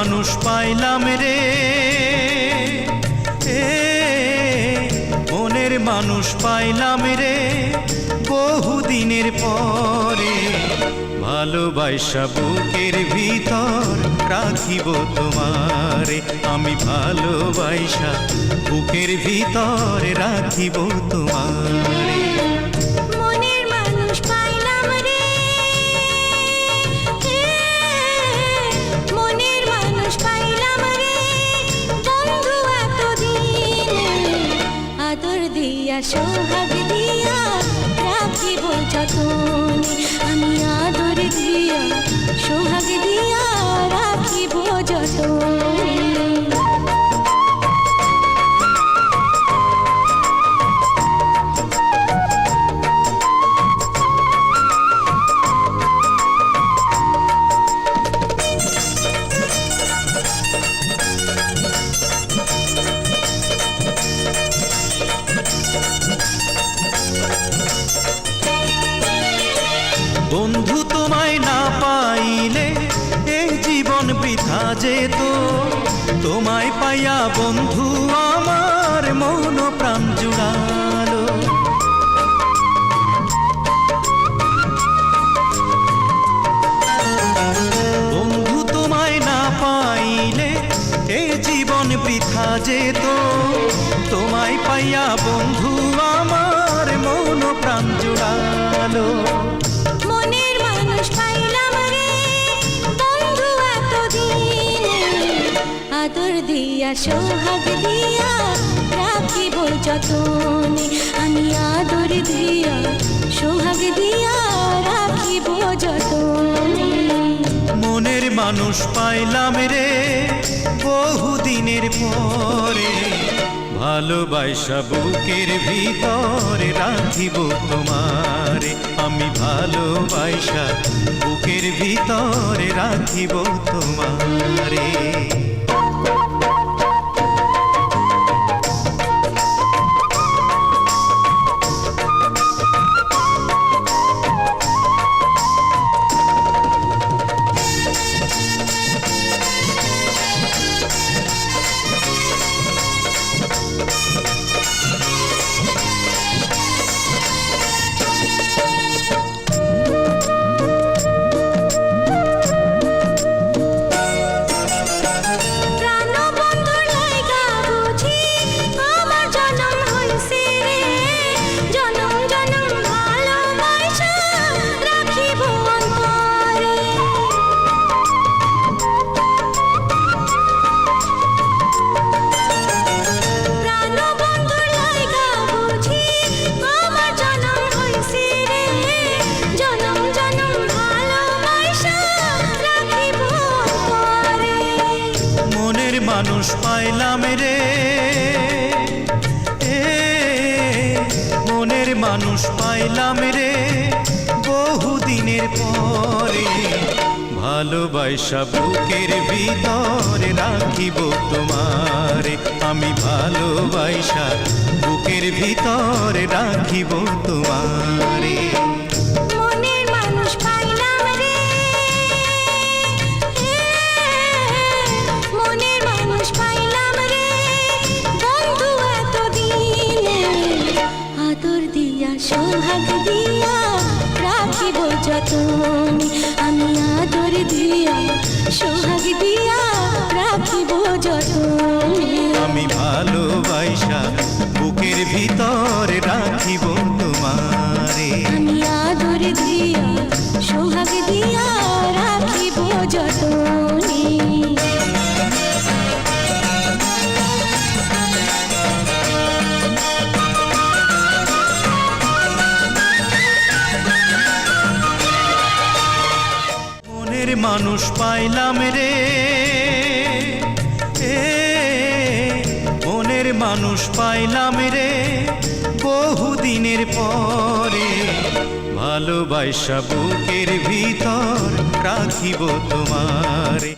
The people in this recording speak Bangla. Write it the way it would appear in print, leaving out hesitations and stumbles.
মানুষ পাইলাম রে, মনের মানুষ পাইলাম রে বহুদিনের পরে। ভালোবাসা বুকের ভিতর রাখিব তোমারে, আমি ভালোবাসা বুকের ভিতর রাখিব তোমারে। মনের মানুষ পাইলাম রে, মনের মানুষ পাইলাম রে বন্ধু এতদিনে, আদর দিয়া সোহাগ দিয়া রাখিব যতনে, আমি আদর দিয়া সোহাগ দিয়া রাখিব যতনে। বন্ধু তোমায় না পাইলে এই জীবন বৃথা যেত, তোমায় পাইয়া বন্ধু আমার মন প্রাণ জুড়ালো। বন্ধু তোমায় না পাইলে এই জীবন বৃথা যেত, তোমায় পাইয়া বন্ধু আমার মন প্রাণ জুড়ালো। মনের মানুষ পাইলাম রে বন্ধু এতদিনে, আদর দিয়া সোহাগ দিয়া রাখিব যতনে, আমি আদর দিয়া সোহাগ দিয়া রাখিব যতনে। মনের মানুষ পাইলাম রে বহুদিনের পরে, ভালোবাসা বুকের ভিতরে রাখিব তোমারে, আমি ভালোবাসা বুকের ভিতরে রাখিব তোমারে। মানুষ পাইলাম রে, মনের মানুষ পাইলাম রে বহুদিনের পরে, ভালোবাসা বুকের ভিতরে রাখিব তোমারে, আমি ভালোবাসা বুকের ভিতরে রাখিব তোমারে। মনের মানুষ পাইলাম রে, মনের মানুষ পাইলাম রে বন্ধু এতদিনে, আদর দিয়া সোহাগ দিয়া রাখিব যতনে, আমি আদর দিয়া সোহাগ দিয়া রাখিব যতনে। আমি ভালোবাসা বুকের ভিতরে রাখিব তোমারে, আমি আদর দিয়া সোহাগ দিয়া রাখিব যতনে। মনের মানুষ পাইলাম রে, মনের মানুষ পাইলাম রে বহুদিনের পরে, ভালোবাসা বুকের ভিতর রাখিব তোমারে।